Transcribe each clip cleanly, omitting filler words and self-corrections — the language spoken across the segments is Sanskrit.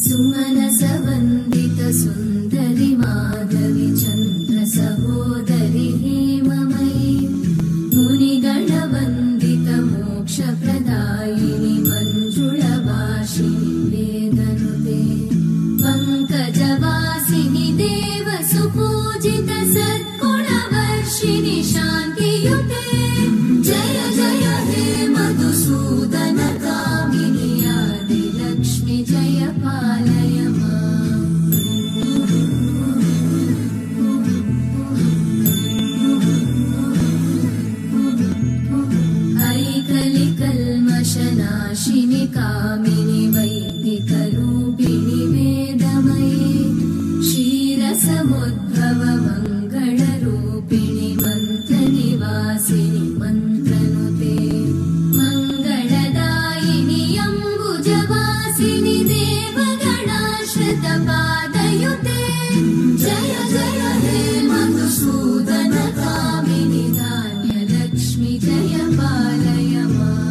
सुमनसवन्दित सुन्दरि माधवि चन्द्र सहोदरि हेममयि मुनिगणवन्दित मोक्षप्रदायिनि मञ्जुळभाषिणि वेदनुते पङ्कजवासिनि देव सुपूजित सद्गुणवर्षिणि शान्तियुते जय जय हे मधुसूदन कामिनि आदिलक्ष्मि जय पालय माम्। ऐकलिकल्मषनाशिनि कामिनि वैदिकरूपिणि वेदमये क्षीरसमुद्भव मङ्गलरूपिणि मन्त्रनिवासिनि मन्त्रनुते मङ्गलदायिनि अम्बुजवासिनि देवगणाश्रितपादयुते जय जय हे मधुसूदन कामिनि धान्यलक्ष्मि जय पालय माम्।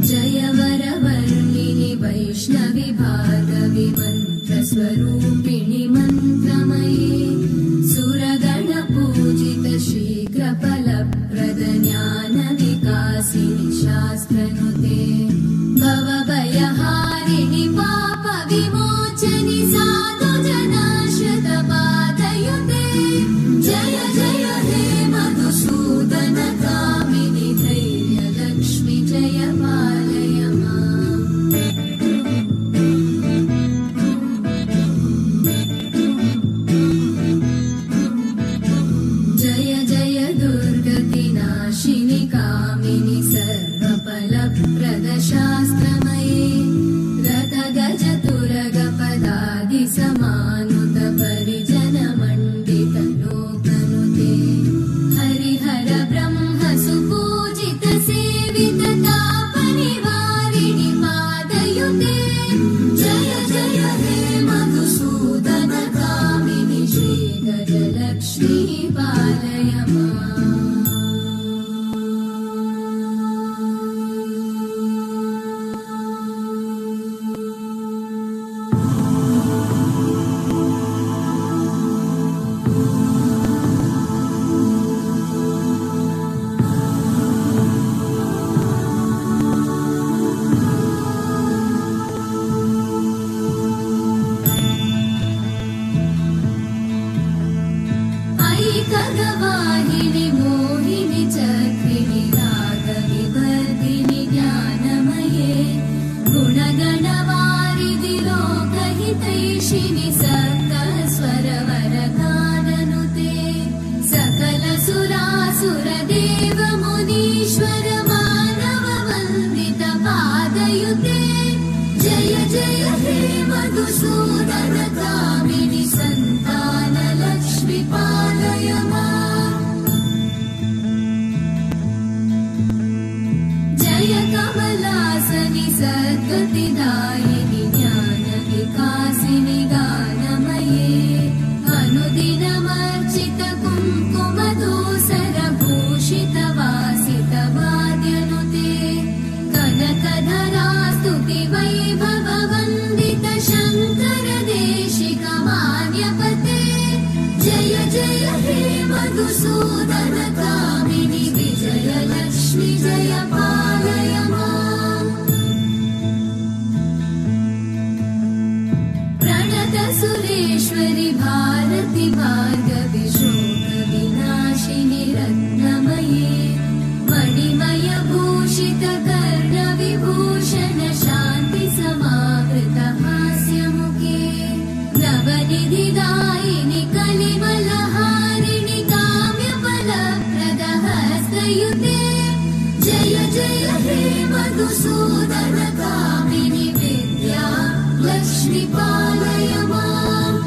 जय वरवर्णिनि वैष्णवि भार्गवि मन्त्रस्वरूपिणि मन्त्रमये सुरगणपूजित शीघ्रफलप्रद ज्ञानविकासिनि शास्त्रनुते भवभयहारिणि पापविमोचनि साधुजनाश्रितपादयुते जय जय हे मधुसूदन कामिनि धैर्यलक्ष्मि जय पालय माम्। जय जय दुर्गतिनाशिनि कामिनि सर्वफलप्रद शास्त्रमये रथगजतुरगपदादिसमानुत परिजनमण्डित लोकनुते हरिहर ब्रह्म सुपूजित सेवित तापनिवारिणि पादयुते जय जय हे मधुसूदन कामिनि श्रीगजलक्ष्मी पालय माम्। ऐकगवाहिनि मोहिनि चक्रिणि रागविवर्धिनि ज्ञानमये गुणगणवारिधि लोकहितैषिणि सप्तस्वरवरगाननुते सकलसुरासुरदेव मुनीश्वर मानववन्दित पादयुते जय जय हे मधुसूदन कामिनि सन्तानलक्ष्मि पालय माम्। जय कमलासनि सद्गतिदायिनि ज्ञानविकासिनि गानमये अनुदिनमर्चित कुङ्कुमधूसरभूषित वासित वाद्यनुते कनकधरा स्तुति वैभववन्दित शङ्कर देशिक मान्यपते जय जय हे मधुसूदन कामिनि विजयलक्ष्मि जय पालय माम्। प्रणत सुरेश्वरि भारति भार्गवि शोकविनाशिनि रत्नमये मणिमय भूषित कर्णविभूषण शान्ति समावृत हास्यमुखे नवनिधिदायिनि कलिमलहारिणि काम्यफलप्रद हस्तयुते जय जय हे मधुसूदन कामिनि विद्या लक्ष्मि पालय माम्।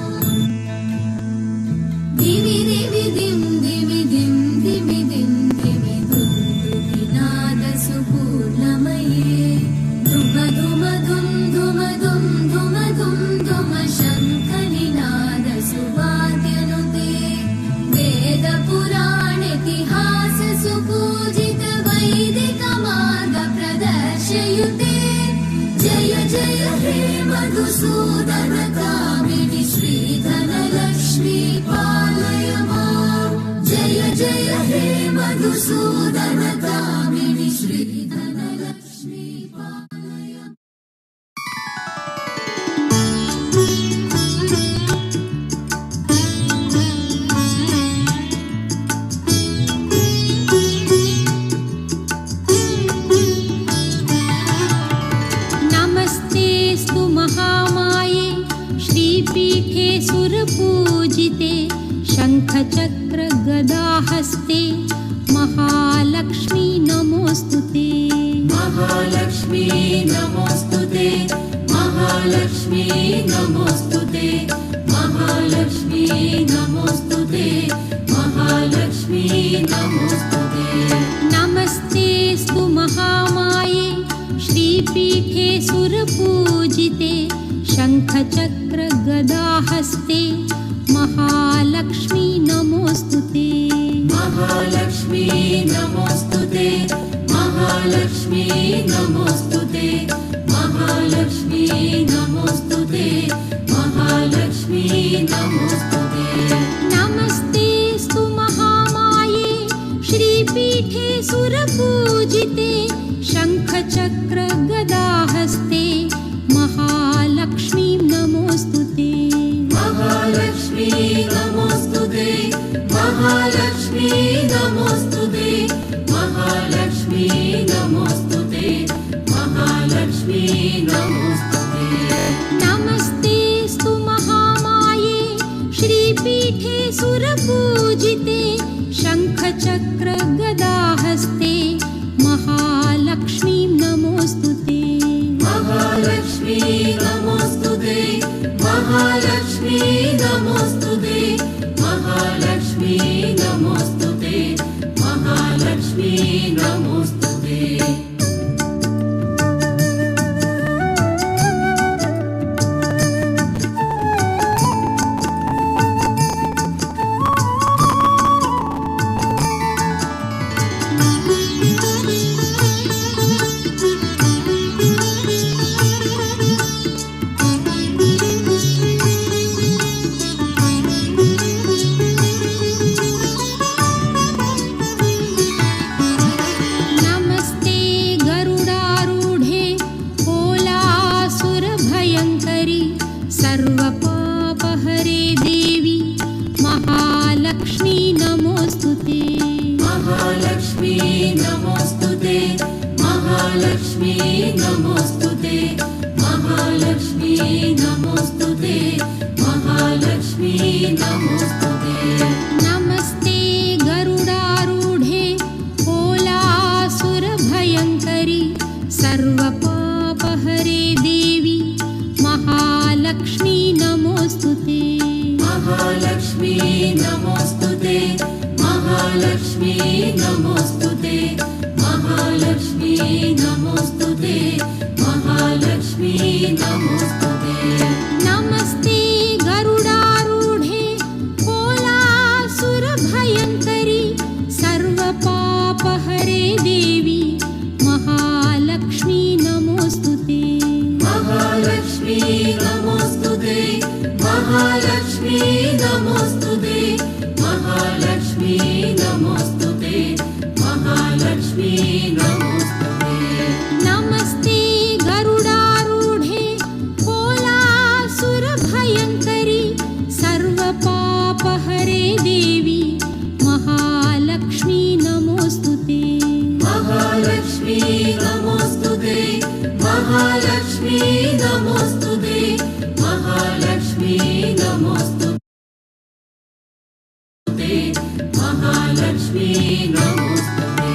दिवि दिवि दिं दिवि दिं दिवि दिं दिवि दुन्दुभिनाद सुपूर्णमये धुम धुम धुम धुम धुम धुम धुम धुम शङ्खनिनाद सुवाद्यनुते वेद पुराणेतिहास सुपूजित वैदिक मार्ग प्रदर्श कटाक्षयुते जय जय हे मधुसूदन कामिनि श्रीधनलक्ष्मी पालय माम् जय जय हे मधुसूदन कामिनि श्रीधनलक्ष्मी पालय नमस्तेऽस्तु महामाये श्रीपीठे सुरपूजिते शङ्खचक्रगदाहस्ते महालक्ष्मी नमोऽस्तुते महालक्ष्मी नमोऽस्तुते महालक्ष्मी नमोऽस्तुते महालक्ष्मी नमोऽस्तुते महालक्ष्मी नमोऽस्तुते नमस्तेऽस्तु महामाये श्रीपीठे सुरपूजिते शङ्खचक्रगदाहस्ते महालक्ष्मी नमोऽस्तुते महालक्ष्मी नमोऽस्तुते महालक्ष्मी नमोऽस्तुते महालक्ष्मी नमोऽस्तुते महालक्ष्मी नमोऽस्तुते नमस्तेऽस्तु महामाये श्रीपीठे सुरपूजिते शङ्खचक्रगदाहस्ते महालक्ष्मी नमोऽस्तुते महालक्ष्मी नमोऽस्तुते महालक्ष्मी नमोऽस्तुते महालक्ष्मी नमोऽस्तुते महालक्ष्मी नमोऽस्तुते नमस्तेऽस्तु महामाये श्रीपीठे सुरपूजिते शङ्खचक्रगदाहस्ते महालक्ष्मी नमोऽस्तुते महालक्ष्मी नमोऽस्तुते महालक्ष्मी नमोऽस्तुते महालक्ष्मी नमोऽस्तुते महालक्ष्मी नमोऽस्तुते नमस्ते गरुडारूढे कोलासुरभयङ्करि सर्वपापहरे देवी महालक्ष्मी नमोऽस्तुते महालक्ष्मी नमोऽस्तुते महालक्ष्मी नमोऽस्तुते महालक्ष्मी नमोऽस्तुते महालक्ष्मी नमोऽस्तुते नमस्ते गरुडारूढे कोलासुरभयङ्करि सर्वपापहरे देवी महालक्ष्मी नमोऽस्तुते महालक्ष्मी नमोऽस्तुते महालक्ष्मी नमोऽस्तुते महालक्ष्मी नमोऽस्तुते महालक्ष्मी नमोऽस्तुते नमस्ते गरुडारूढे कोलासुरभयङ्करि सर्वपापहरे देवी महालक्ष्मी नमोऽस्तुते महालक्ष्मी नमोऽस्तुते महालक्ष्मी नमोऽस्तुते महालक्ष्मी नमोऽस्तुते महालक्ष्मी नमोऽस्तुते नमस्ते गरुडारूढे कोलासुरभयङ्करि सर्वपापहरे देवी महालक्ष्मी नमोऽस्तुते महालक्ष्मी नमोऽस्तुते महालक्ष्मी नमोऽस्तुते महालक्ष्मी नमोऽस्तुते महालक्ष्मी नमोऽस्तुते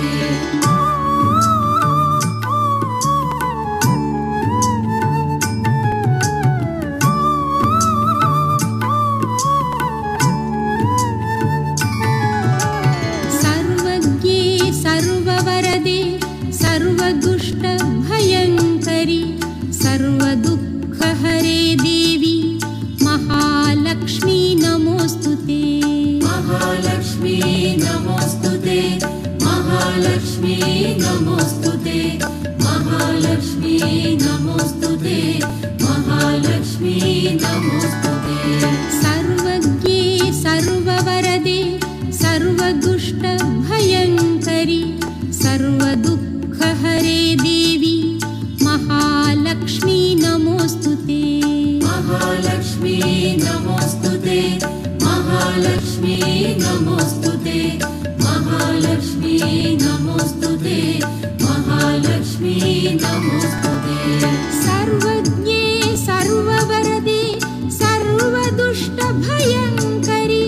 सर्वज्ञे सर्ववरदे सर्वदुष्टभयङ्करि सर्वदुःखहरे देवी महालक्ष्मी नमोऽस्तुते महालक्ष्मी नमोऽस्तुते महालक्ष्मी नमोऽस्तुते महालक्ष्मी महालक्ष्मी नमोस्तुते महालक्ष्मी नमोस्तुते सर्वज्ञे सर्ववरदे सर्वदुष्टभयङ्करि सर्वदुःखहरे देवी महालक्ष्मी नमोस्तुते महालक्ष्मी नमोस्तुते महालक्ष्मी नमोस्तुते महालक्ष्मी नमोस्तुते महालक्ष्मी नमोस्तुते सर्वज्ञे सर्ववरदे सर्वदुष्टभयङ्करि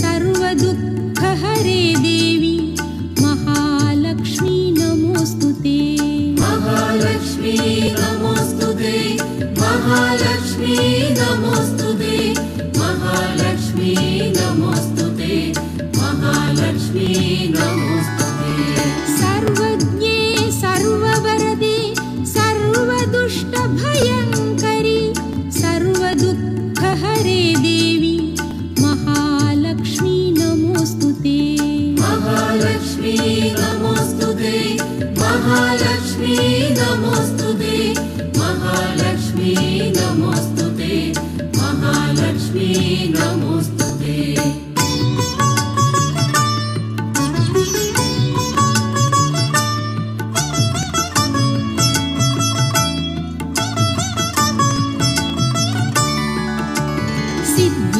सर्वदुःखहरे देवी महालक्ष्मी नमोस्तुते महालक्ष्मी नमोस्तुते महालक्ष्मी नमोस्तुते महालक्ष्मी नमोस्तुते महालक्ष्मी नमोस्तुते सर्वज्ञे सर्ववरदे सर्वदुष्टभयङ्करि सर्वदुःखहरे देवी महालक्ष्मी नमोस्तुते महालक्ष्मी नमोस्तुते महालक्ष्मी नमोस्तुते महालक्ष्मी नमोस्तुते महालक्ष्मी नमोस्तुते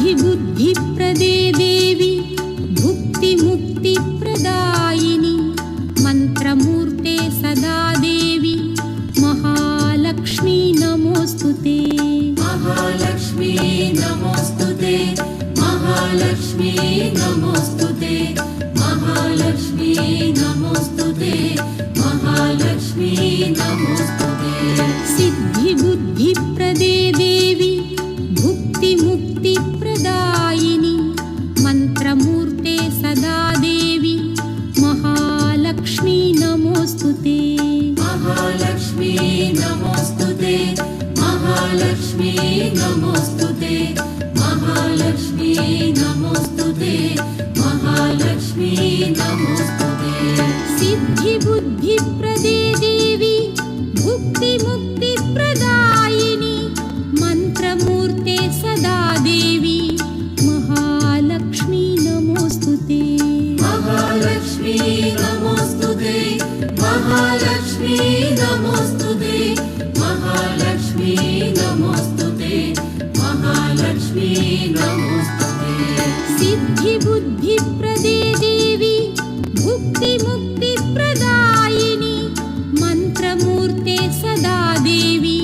सिद्धिबुद्धिप्रदे देवी भुक्तिमुक्तिप्रदायिनी मन्त्रमूर्ते सदा देवी महालक्ष्मी नमोस्तुते महालक्ष्मी नमोस्तुते महालक्ष्मी नमोस्तुते महालक्ष्मी नमोस्तुते महालक्ष्मी नमोस्तुते सिद्धिबुद्धिप्रदे देवी भुक्तिमुक्तिप्रदायिनी मन्त्रमूर्ते सदा देवी महालक्ष्मी नमोस्तुते महालक्ष्मी नमोस्तुते महालक्ष्मी नमोस्तुते महालक्ष्मी नमोस्तुते महालक्ष्मी नमोस्तुते सिद्धिबुद्धिप्रदे देवी भुक्तिमुक्तिप्रदायिनी मन्त्रमूर्ते सदा देवी महालक्ष्मी नमोस्तुते महालक्ष्मी नमोस्तुते महालक्ष्मी नमोस्तुते महालक्ष्मी नमोस्तुते महालक्ष्मी नमोस्तुते सिद्धिबुद्धिप्रदे देवी भुक्तिमुक्तिप्रदायिनी मन्त्रमूर्ते सदा देवी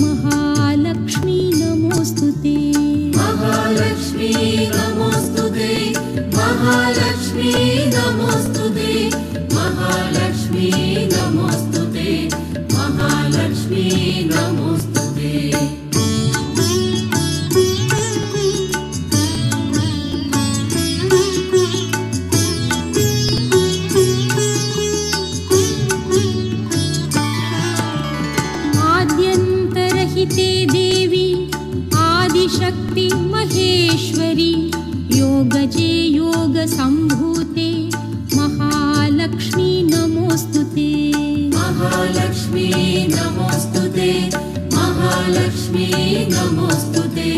महालक्ष्मी नमोस्तुते महालक्ष्मी नमोस्तुते महालक्ष्मी नमोस्तुते महालक्ष्मी नमोस्तुते महालक्ष्मी नमोस्तुते आद्यन्तरहिते देवी आदिशक्ति महेश्वरी योगजे योगसम्भूते महालक्ष्मी नमोस्तुते महालक्ष्मी नमोस्तुते महालक्ष्मी नमोस्तुते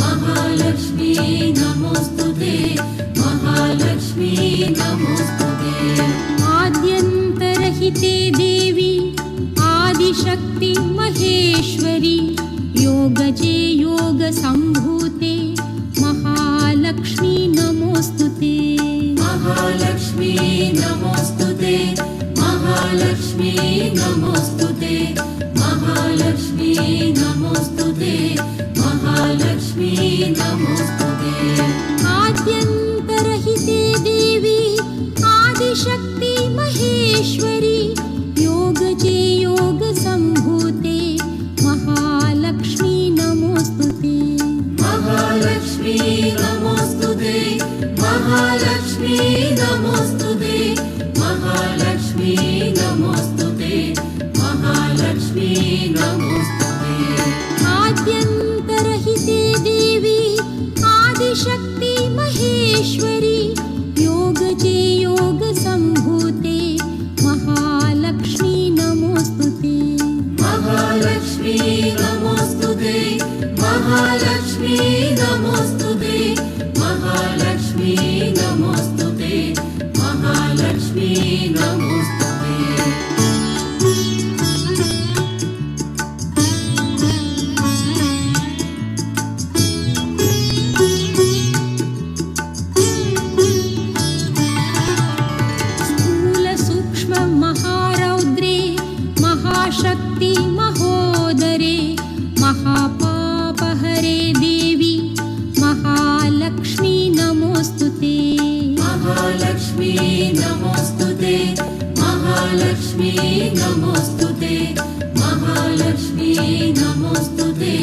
महालक्ष्मी नमोस्तुते महालक्ष्मी नमोस्तुते आद्यन्तरहिते देवी आदिशक्ति महेश्वरी योगजे योगसम्भूते महालक्ष्मी नमोस्तुते महालक्ष्मी नमोस्तुते महालक्ष्मी नमोस्तुते महालक्ष्मी नमोस्तुते महालक्ष्मी नमोस्तुते आद्यन्तरहिते देवी आदिशक्ति महेश्वरी योगजे योगसम्भूते महालक्ष्मी नमोस्तुते महालक्ष्मी नमोस्तुते महालक्ष्मी नमोस्तुते महालक्ष्मी नमोस्तुते महालक्ष्मी महाशक्ति महोदरे महापापहरे देवी महालक्ष्मी नमोस्तुते महालक्ष्मी नमोस्तुते महालक्ष्मी नमोस्तुते महालक्ष्मी नमोस्तुते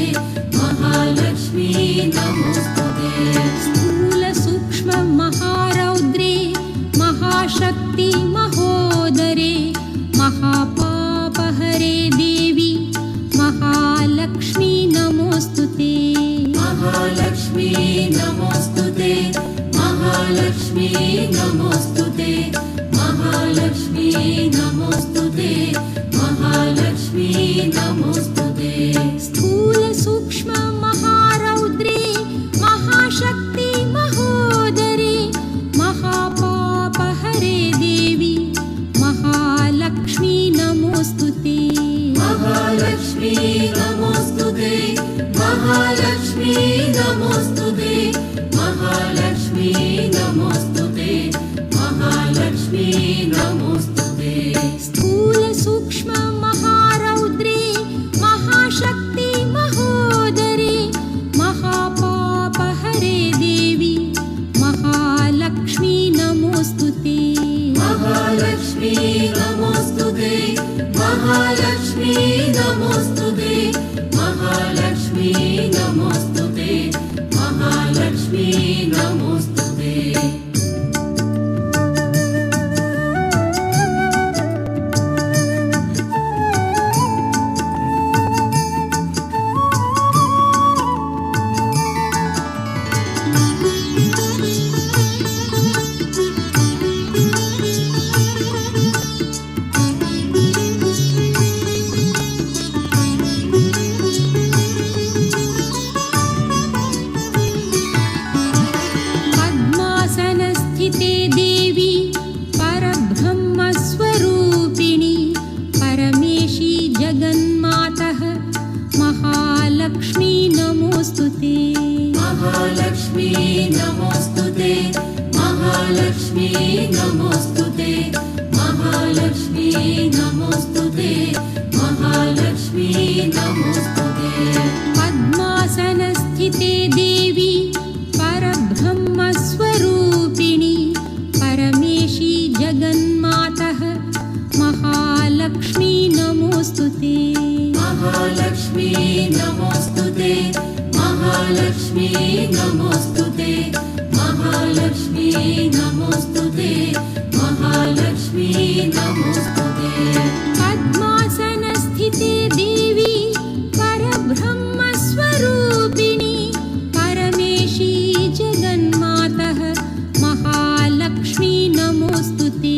महालक्ष्मी नमोस्तुते स्थूल सूक्ष्म महारौद्रे महाशक्ति महोदरे महापापहरे देवी महालक्ष्मी नमोस्तुते महालक्ष्मी नमोस्तुते महालक्ष्मी नमोस्तुते महालक्ष्मी नमोस्तुते महालक्ष्मी नमोस्तुते स्थूल सूक्ष्म महारौद्रे महाशक्ति महोदरे महापापहरे देवी महालक्ष्मी नमोस्तुते महालक्ष्मी नमोस्तुते महालक्ष्मी नमोस्तुते महालक्ष्मी नमोस्तुते महालक्ष्मी नमोस्तुते स्थूल सूक्ष्म महारौद्रे महाशक्ति महोदरे महापापहरे देवी महालक्ष्मी नमोस्तुते महालक्ष्मी नमोस्तुते महालक्ष्मी नमोस्तुते महालक्ष्मी नमोस्तुते महालक्ष्मी नमोस्तुते पद्मासनस्थिते देवी परब्रह्मस्वरूपिणी परमेशी जगन्मातः महालक्ष्मी नमोस्तुते महालक्ष्मी नमोस्तुते महालक्ष्मी नमोस्तुते महालक्ष्मी नमोस्तुते महालक्ष्मी नमोस्तुते पद्मासनस्थिते देवी परब्रह्मस्वरूपिणी परमेशी जगन्मातः महालक्ष्मी नमोस्तुते महालक्ष्मी नमोस्तुते महालक्ष्मी नमोस्तुते महालक्ष्मी नमोस्तुते महालक्ष्मी नमोस्तुते पद्मासनस्थिते देवी परब्रह्मस्वरूपिणी परमेशी जगन्मातः महालक्ष्मी नमोस्तुते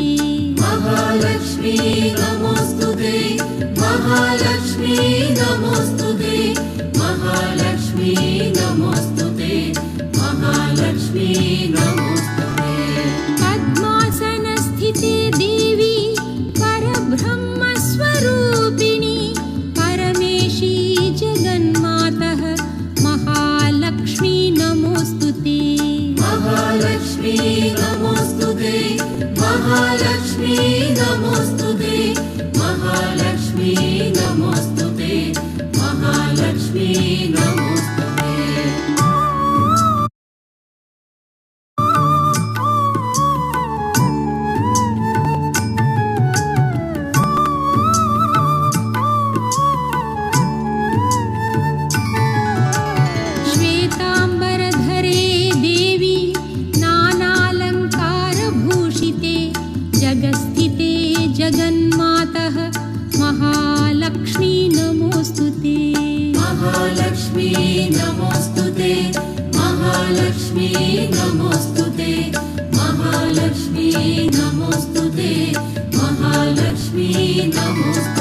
महालक्ष्मी नमोस्तुते महालक्ष्मी नमोस्तुते महालक्ष्मी नमोस्तुते महालक्ष्मी नमोस्तुते पद्मासनस्थिते देवी परब्रह्मस्वरूपिणी परमेशी जगन्मातः महालक्ष्मी नमोस्तुते महालक्ष्मी नमोस्तुते महालक्ष्मी नमोस्तुते महालक्ष्मी नमोस्तुते महालक्ष्मी नमोस्तुते श्वेताम्बरधरे देवी नानालङ्कारभूषिते जगस्थिते जगन्मातः महालक्ष्मी नमोस्तुते महालक्ष्मी नमोस्तुते महालक्ष्मी नमोस्तुते महालक्ष्मी नमोस्तुते महालक्ष्मी नमोस्तुते